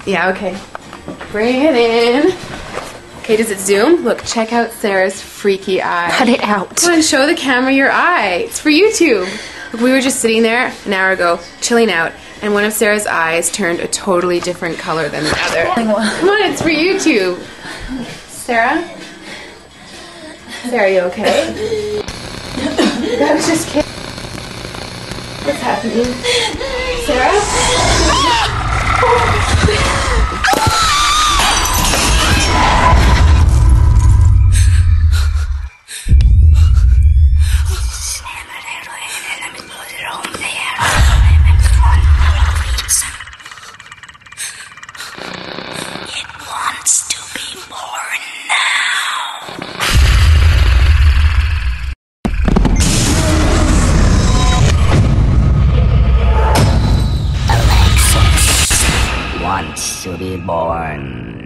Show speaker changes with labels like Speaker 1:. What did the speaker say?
Speaker 1: Yeah, okay. Bring it in. Okay, does it zoom? Look, check out Sarah's freaky eye.
Speaker 2: Cut it out.
Speaker 1: Come on, show the camera your eye. It's for YouTube. Look, we were just sitting there an hour ago, chilling out, and one of Sarah's eyes turned a totally different color than the other. Come on, it's for YouTube. Sarah? Sarah, you okay? I was just kidding. What's happening? Sarah?
Speaker 3: It wants to be born now. Alexis wants to be born